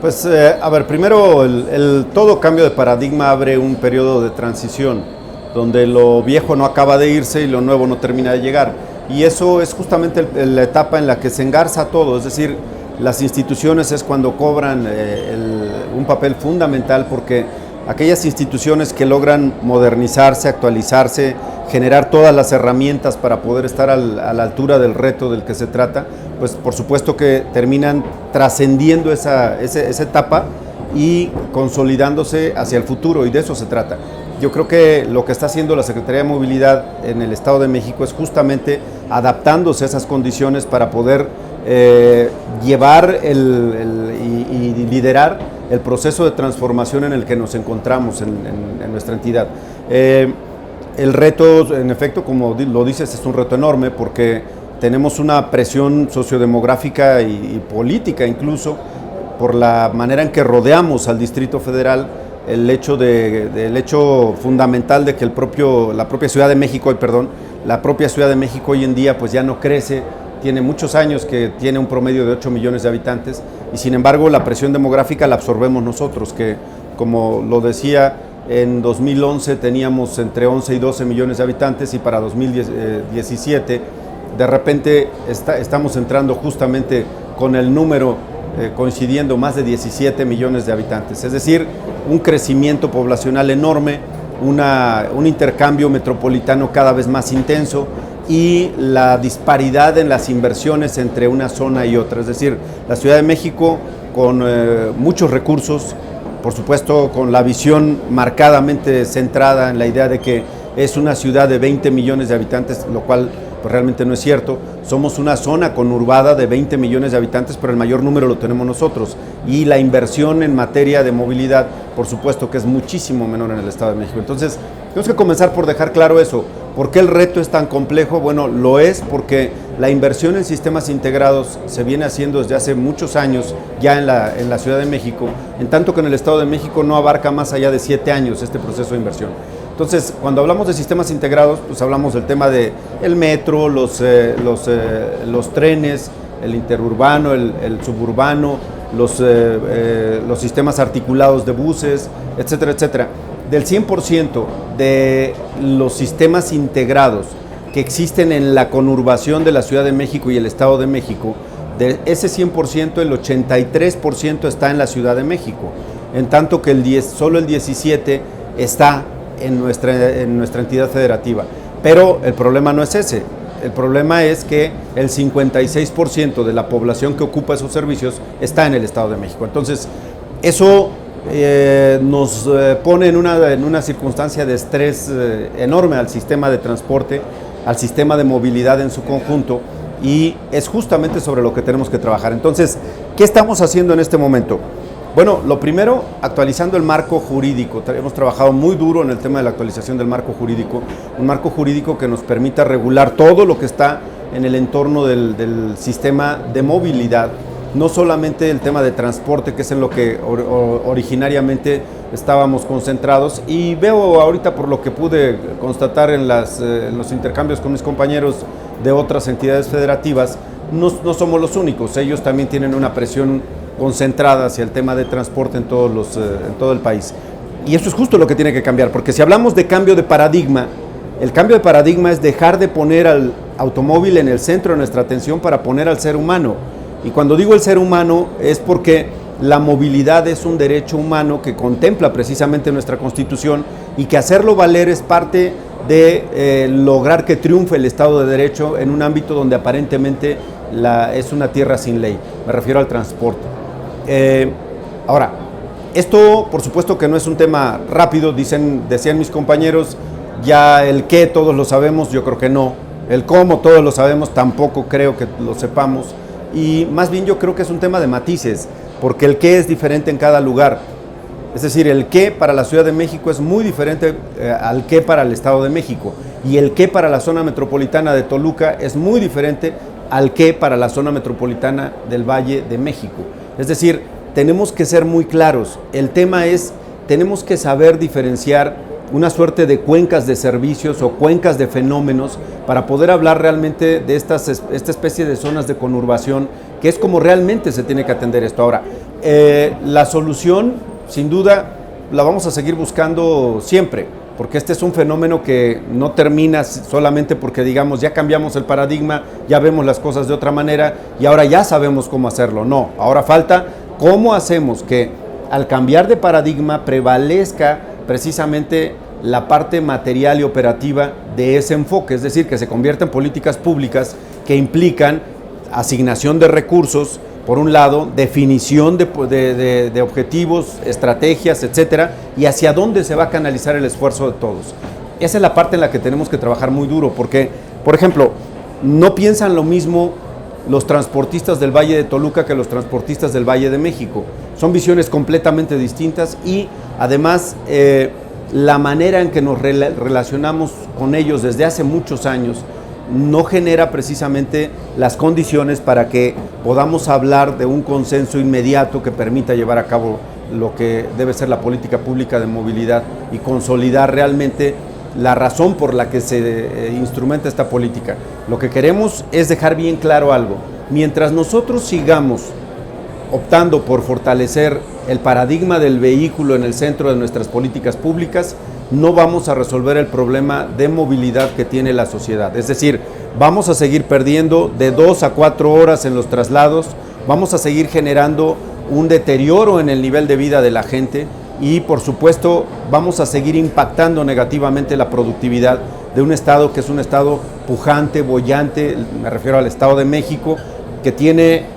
Pues, a ver, primero todo cambio de paradigma abre un periodo de transición, donde lo viejo no acaba de irse y lo nuevo no termina de llegar. Y eso es justamente la etapa en la que se engarza todo, es decir, las instituciones es cuando cobran un papel fundamental, porque aquellas instituciones que logran modernizarse, actualizarse, generar todas las herramientas para poder estar a la altura del reto del que se trata, pues por supuesto que terminan trascendiendo esa etapa y consolidándose hacia el futuro, y de eso se trata. Yo creo que lo que está haciendo la Secretaría de Movilidad en el Estado de México es justamente adaptándose a esas condiciones para poder llevar y liderar el proceso de transformación en el que nos encontramos en nuestra entidad. El reto, en efecto, como lo dices, es un reto enorme porque tenemos una presión sociodemográfica y política incluso por la manera en que rodeamos al Distrito Federal, el hecho fundamental de que la propia Ciudad de México hoy en día pues ya no crece, tiene muchos años que tiene un promedio de 8 millones de habitantes y sin embargo la presión demográfica la absorbemos nosotros, que como lo decía, en 2011 teníamos entre 11 y 12 millones de habitantes y para 2017 de repente estamos entrando justamente con el número coincidiendo más de 17 millones de habitantes, es decir, un crecimiento poblacional enorme, un intercambio metropolitano cada vez más intenso y la disparidad en las inversiones entre una zona y otra, es decir, la Ciudad de México con muchos recursos, por supuesto con la visión marcadamente centrada en la idea de que es una ciudad de 20 millones de habitantes, lo cual pues realmente no es cierto. Somos una zona conurbada de 20 millones de habitantes, pero el mayor número lo tenemos nosotros. Y la inversión en materia de movilidad, por supuesto que es muchísimo menor en el Estado de México. Entonces, tenemos que comenzar por dejar claro eso. ¿Por qué el reto es tan complejo? Bueno, lo es porque la inversión en sistemas integrados se viene haciendo desde hace muchos años ya en la Ciudad de México, en tanto que en el Estado de México no abarca más allá de 7 años este proceso de inversión. Entonces, cuando hablamos de sistemas integrados, pues hablamos del tema del metro, los trenes, el interurbano, el suburbano, los sistemas articulados de buses, etcétera, etcétera. Del 100% de los sistemas integrados que existen en la conurbación de la Ciudad de México y el Estado de México, de ese 100%, el 83% está en la Ciudad de México, en tanto que solo el 17% está en nuestra entidad federativa. Pero el problema no es ese. El problema es que el 56% de la población que ocupa esos servicios está en el Estado de México. Entonces, eso nos pone en una circunstancia de estrés enorme al sistema de transporte, al sistema de movilidad en su conjunto, y es justamente sobre lo que tenemos que trabajar. Entonces, ¿qué estamos haciendo en este momento? Bueno, lo primero, actualizando el marco jurídico. Hemos trabajado muy duro en el tema de la actualización del marco jurídico, un marco jurídico que nos permita regular todo lo que está en el entorno del sistema de movilidad, no solamente el tema de transporte, que es en lo que originariamente estábamos concentrados, y veo ahorita, por lo que pude constatar en los intercambios con mis compañeros de otras entidades federativas, no somos los únicos. Ellos también tienen una presión concentrada hacia el tema de transporte en todo el país. Y eso es justo lo que tiene que cambiar, porque si hablamos de cambio de paradigma, el cambio de paradigma es dejar de poner al automóvil en el centro de nuestra atención para poner al ser humano. Y cuando digo el ser humano es porque la movilidad es un derecho humano que contempla precisamente nuestra Constitución, y que hacerlo valer es parte de lograr que triunfe el Estado de Derecho en un ámbito donde aparentemente es una tierra sin ley. Me refiero al transporte. Ahora, esto por supuesto que no es un tema rápido, decían mis compañeros, ya el qué todos lo sabemos, yo creo que no. El cómo todos lo sabemos, tampoco creo que lo sepamos. Y más bien yo creo que es un tema de matices, porque el qué es diferente en cada lugar. Es decir, el qué para la Ciudad de México es muy diferente al qué para el Estado de México. Y el qué para la zona metropolitana de Toluca es muy diferente al qué para la zona metropolitana del Valle de México. Es decir, tenemos que ser muy claros. El tema es, tenemos que saber diferenciar una suerte de cuencas de servicios o cuencas de fenómenos para poder hablar realmente de esta especie de zonas de conurbación, que es como realmente se tiene que atender esto. Ahora, La solución, sin duda, la vamos a seguir buscando siempre, porque este es un fenómeno que no termina solamente porque digamos ya cambiamos el paradigma, ya vemos las cosas de otra manera y ahora ya sabemos cómo hacerlo. No, ahora falta cómo hacemos que al cambiar de paradigma prevalezca precisamente la parte material y operativa de ese enfoque, es decir, que se convierta en políticas públicas que implican asignación de recursos, por un lado, definición de objetivos, estrategias, etcétera, y hacia dónde se va a canalizar el esfuerzo de todos. Esa es la parte en la que tenemos que trabajar muy duro, porque, por ejemplo, no piensan lo mismo los transportistas del Valle de Toluca que los transportistas del Valle de México. Son visiones completamente distintas y, además, la manera en que nos relacionamos con ellos desde hace muchos años no genera precisamente las condiciones para que podamos hablar de un consenso inmediato que permita llevar a cabo lo que debe ser la política pública de movilidad y consolidar realmente la razón por la que se instrumenta esta política. Lo que queremos es dejar bien claro algo. Mientras nosotros sigamos optando por fortalecer el paradigma del vehículo en el centro de nuestras políticas públicas, no vamos a resolver el problema de movilidad que tiene la sociedad. Es decir, vamos a seguir perdiendo de 2 a 4 horas en los traslados, vamos a seguir generando un deterioro en el nivel de vida de la gente y, por supuesto, vamos a seguir impactando negativamente la productividad de un estado que es un estado pujante, boyante, me refiero al Estado de México, que tiene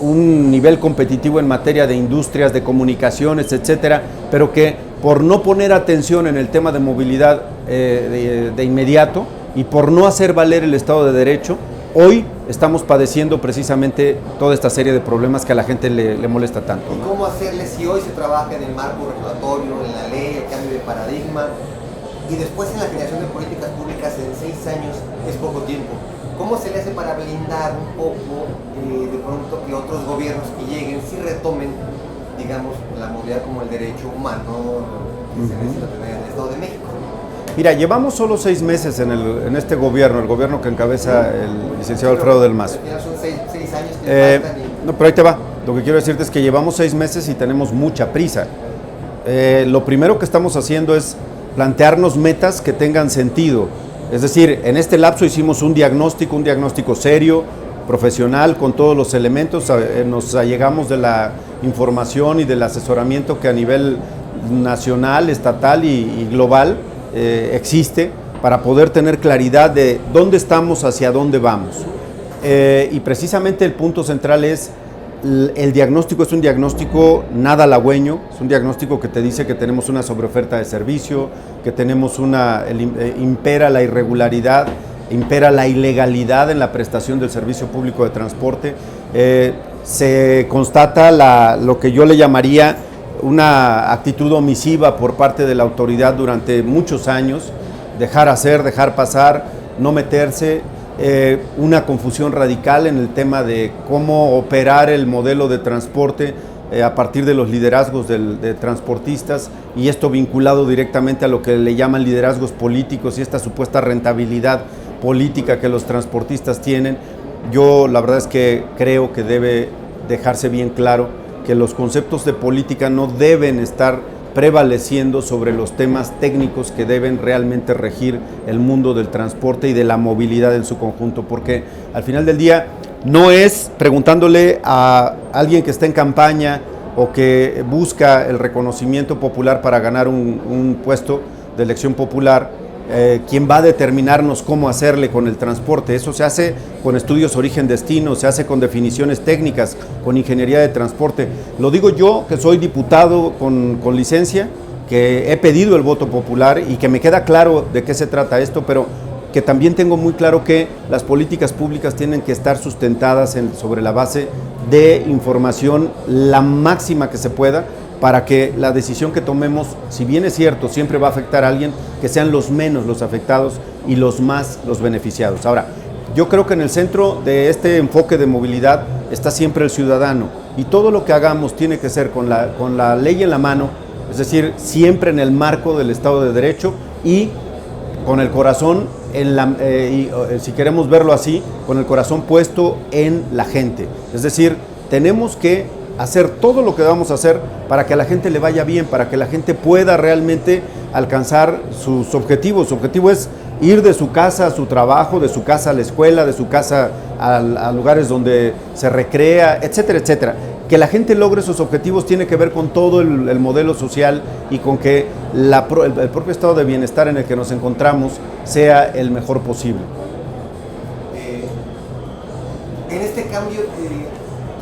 un nivel competitivo en materia de industrias, de comunicaciones, etcétera, pero que por no poner atención en el tema de movilidad de inmediato y por no hacer valer el Estado de Derecho, hoy estamos padeciendo precisamente toda esta serie de problemas que a la gente le molesta tanto, ¿no? ¿Y cómo hacerle si hoy se trabaja en el marco regulatorio, en la ley, el cambio de paradigma, y después en la creación de políticas públicas en 6 años es poco tiempo? ¿Cómo se le hace para blindar un poco de pronto que otros gobiernos que lleguen sí retomen, digamos, la movilidad como el derecho humano que se necesita en el Estado de México? Mira, llevamos solo 6 meses en este gobierno, el gobierno que encabeza el licenciado Alfredo del Mazo. Ya son 6 años que faltan y... No, pero ahí te va. Lo que quiero decirte es que llevamos 6 meses y tenemos mucha prisa. Lo primero que estamos haciendo es plantearnos metas que tengan sentido. Es decir, en este lapso hicimos un diagnóstico serio, profesional, con todos los elementos. Nos allegamos de la información y del asesoramiento que a nivel nacional, estatal y global existe para poder tener claridad de dónde estamos, hacia dónde vamos. Y precisamente el punto central es el diagnóstico. Es un diagnóstico nada halagüeño, es un diagnóstico que te dice que tenemos una sobreoferta de servicio, que tenemos impera la irregularidad, impera la ilegalidad en la prestación del servicio público de transporte. Se constata lo que yo le llamaría una actitud omisiva por parte de la autoridad durante muchos años, dejar hacer, dejar pasar, no meterse, una confusión radical en el tema de cómo operar el modelo de transporte a partir de los liderazgos de transportistas, y esto vinculado directamente a lo que le llaman liderazgos políticos y esta supuesta rentabilidad política que los transportistas tienen. Yo la verdad es que creo que debe dejarse bien claro que los conceptos de política no deben estar prevaleciendo sobre los temas técnicos que deben realmente regir el mundo del transporte y de la movilidad en su conjunto, porque al final del día no es preguntándole a alguien que está en campaña o que busca el reconocimiento popular para ganar un puesto de elección popular quien va a determinarnos cómo hacerle con el transporte. Eso se hace con estudios origen-destino, se hace con definiciones técnicas, con ingeniería de transporte. Lo digo yo, que soy diputado con licencia, que he pedido el voto popular y que me queda claro de qué se trata esto, pero que también tengo muy claro que las políticas públicas tienen que estar sustentadas sobre la base de información la máxima que se pueda, para que la decisión que tomemos, si bien es cierto, siempre va a afectar a alguien, que sean los menos los afectados y los más los beneficiados. Ahora, yo creo que en el centro de este enfoque de movilidad está siempre el ciudadano, y todo lo que hagamos tiene que ser con la ley en la mano, es decir, siempre en el marco del Estado de Derecho y con el corazón, si queremos verlo así, con el corazón puesto en la gente. Es decir, tenemos que hacer todo lo que vamos a hacer para que a la gente le vaya bien, para que la gente pueda realmente alcanzar sus objetivos. Su objetivo es ir de su casa a su trabajo, de su casa a la escuela, de su casa a lugares donde se recrea, etcétera, etcétera. Que la gente logre sus objetivos tiene que ver con todo el modelo social y con que el propio estado de bienestar en el que nos encontramos sea el mejor posible. En este cambio,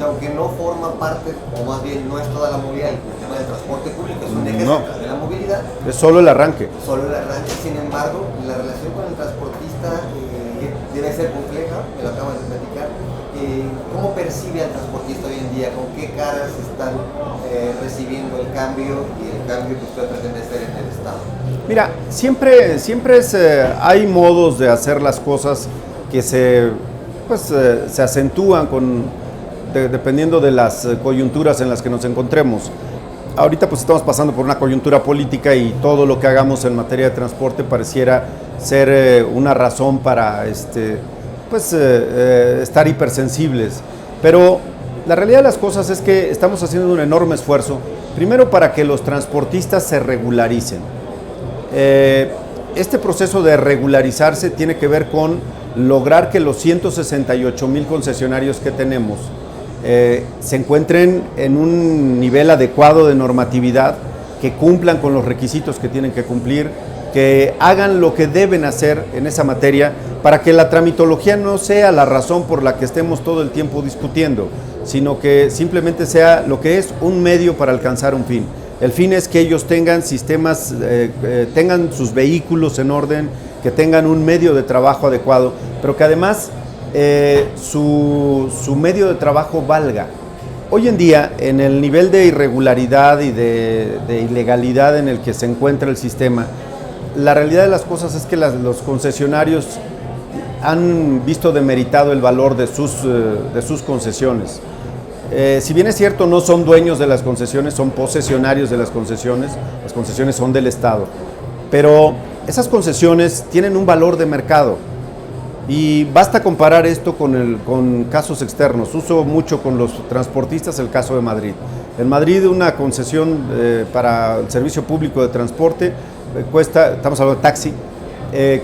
aunque no forma parte, o más bien no es toda la movilidad, el tema del transporte público es un eje central de la movilidad. Es solo el arranque. Solo el arranque, sin embargo, la relación con el transportista debe ser compleja, me lo acabas de platicar. ¿Cómo percibe al transportista hoy en día? ¿Con qué caras están recibiendo el cambio y el cambio que usted pretende hacer en el Estado? Mira, siempre hay modos de hacer las cosas que se acentúan dependiendo de las coyunturas en las que nos encontremos. Ahorita pues estamos pasando por una coyuntura política y todo lo que hagamos en materia de transporte pareciera ser una razón para estar hipersensibles. Pero la realidad de las cosas es que estamos haciendo un enorme esfuerzo, primero para que los transportistas se regularicen. Este proceso de regularizarse tiene que ver con lograr que los 168,000 concesionarios que tenemos se encuentren en un nivel adecuado de normatividad, que cumplan con los requisitos que tienen que cumplir, que hagan lo que deben hacer en esa materia, para que la tramitología no sea la razón por la que estemos todo el tiempo discutiendo, sino que simplemente sea lo que es un medio para alcanzar un fin. El fin es que ellos tengan sistemas, tengan sus vehículos en orden, que tengan un medio de trabajo adecuado, pero que además su medio de trabajo valga. Hoy en día, en el nivel de irregularidad y de ilegalidad en el que se encuentra el sistema, la realidad de las cosas es que los concesionarios han visto demeritado el valor de sus concesiones. Si bien es cierto, no son dueños de las concesiones, son posesionarios de las concesiones son del Estado, pero esas concesiones tienen un valor de mercado y basta comparar esto con casos externos. Uso mucho con los transportistas el caso de Madrid. En Madrid una concesión para el servicio público de transporte cuesta, estamos hablando de taxi,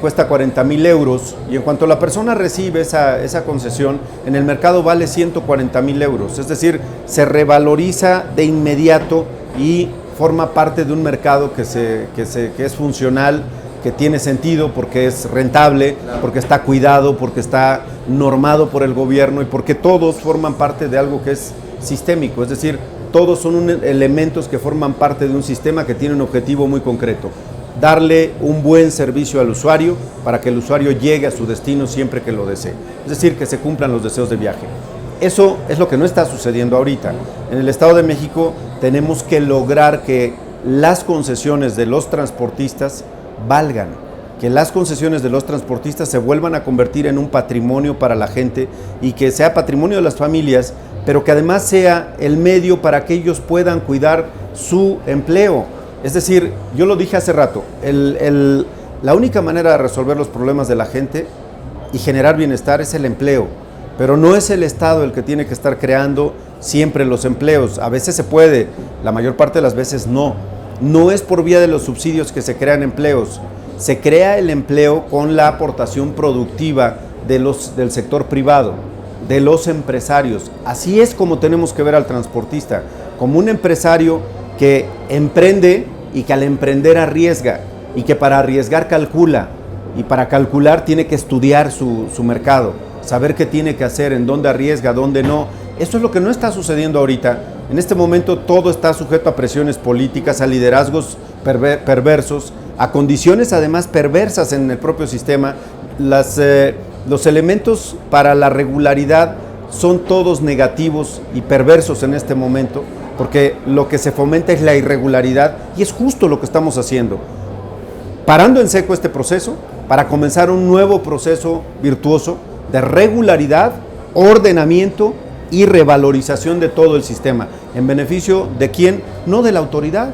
cuesta 40,000 euros y en cuanto la persona recibe esa concesión, en el mercado vale 140,000 euros, es decir, se revaloriza de inmediato y forma parte de un mercado que es funcional, que tiene sentido porque es rentable, porque está cuidado, porque está normado por el gobierno y porque todos forman parte de algo que es sistémico, es decir, todos son elementos que forman parte de un sistema que tiene un objetivo muy concreto: darle un buen servicio al usuario para que el usuario llegue a su destino siempre que lo desee, es decir, que se cumplan los deseos de viaje. Eso es lo que no está sucediendo ahorita. En el Estado de México tenemos que lograr que las concesiones de los transportistas valgan, que las concesiones de los transportistas se vuelvan a convertir en un patrimonio para la gente y que sea patrimonio de las familias, pero que además sea el medio para que ellos puedan cuidar su empleo. Es decir, yo lo dije hace rato, la única manera de resolver los problemas de la gente y generar bienestar es el empleo, pero no es el Estado el que tiene que estar creando siempre los empleos. A veces se puede, la mayor parte de las veces no. No es por vía de los subsidios que se crean empleos, se crea el empleo con la aportación productiva del sector privado, de los empresarios. Así es como tenemos que ver al transportista, como un empresario que emprende y que al emprender arriesga, y que para arriesgar calcula, y para calcular tiene que estudiar su mercado, saber qué tiene que hacer, en dónde arriesga, dónde no. Eso es lo que no está sucediendo ahorita. En este momento todo está sujeto a presiones políticas, a liderazgos perversos, a condiciones además perversas en el propio sistema. Los elementos para la regularidad son todos negativos y perversos en este momento, porque lo que se fomenta es la irregularidad y es justo lo que estamos haciendo. Parando en seco este proceso para comenzar un nuevo proceso virtuoso de regularidad, ordenamiento y revalorización de todo el sistema. ¿En beneficio de quién? No de la autoridad.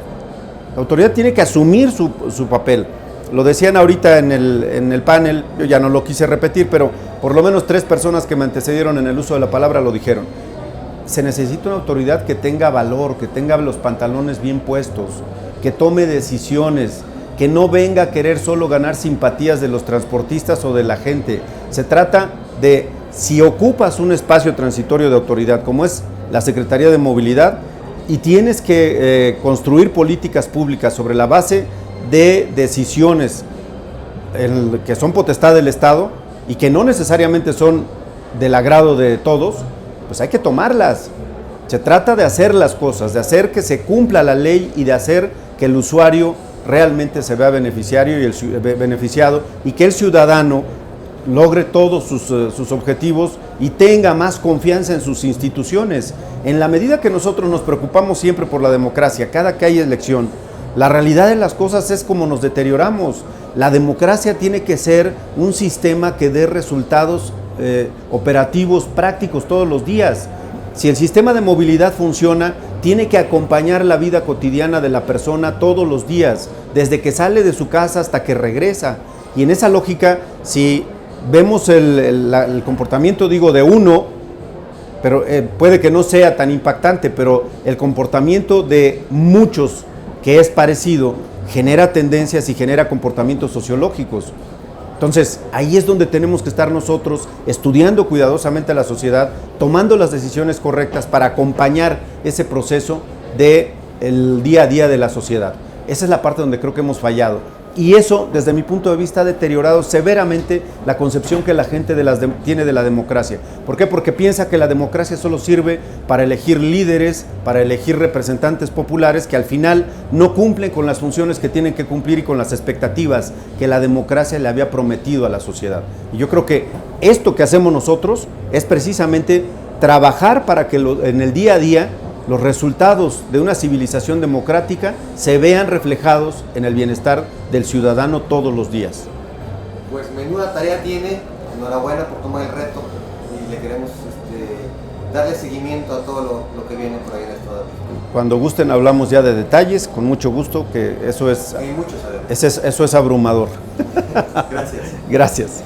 La autoridad tiene que asumir su papel. Lo decían ahorita en el panel, yo ya no lo quise repetir, pero por lo menos 3 personas que me antecedieron en el uso de la palabra lo dijeron. se necesita una autoridad que tenga valor, que tenga los pantalones bien puestos, que tome decisiones, que no venga a querer solo ganar simpatías de los transportistas o de la gente. Se trata de, si ocupas un espacio transitorio de autoridad, como es la Secretaría de Movilidad, y tienes que construir políticas públicas sobre la base de decisiones que son potestad del Estado y que no necesariamente son del agrado de todos, pues hay que tomarlas. Se trata de hacer las cosas, de hacer que se cumpla la ley y de hacer que el usuario realmente se vea beneficiado y que el ciudadano logre todos sus objetivos y tenga más confianza en sus instituciones. En la medida que nosotros nos preocupamos siempre por la democracia, cada que hay elección, la realidad de las cosas es como nos deterioramos. La democracia tiene que ser un sistema que dé resultados operativos, prácticos todos los días. Si el sistema de movilidad funciona, tiene que acompañar la vida cotidiana de la persona todos los días, desde que sale de su casa hasta que regresa. Y en esa lógica, si vemos el comportamiento, digo, de uno, pero puede que no sea tan impactante, pero el comportamiento de muchos que es parecido, genera tendencias y genera comportamientos sociológicos. Entonces, ahí es donde tenemos que estar nosotros estudiando cuidadosamente a la sociedad, tomando las decisiones correctas para acompañar ese proceso del día a día de la sociedad. Esa es la parte donde creo que hemos fallado. Y eso, desde mi punto de vista, ha deteriorado severamente la concepción que la gente tiene de la democracia. ¿Por qué? Porque piensa que la democracia solo sirve para elegir líderes, para elegir representantes populares que al final no cumplen con las funciones que tienen que cumplir y con las expectativas que la democracia le había prometido a la sociedad. Y yo creo que esto que hacemos nosotros es precisamente trabajar para que en el día a día los resultados de una civilización democrática se vean reflejados en el bienestar del ciudadano todos los días. Pues menuda tarea tiene, enhorabuena por tomar el reto y le queremos darle seguimiento a todo lo que viene por ahí en el Estado de México. Cuando gusten hablamos ya de detalles, con mucho gusto, que eso es, Hay mucho saber. eso es abrumador. Gracias. Gracias.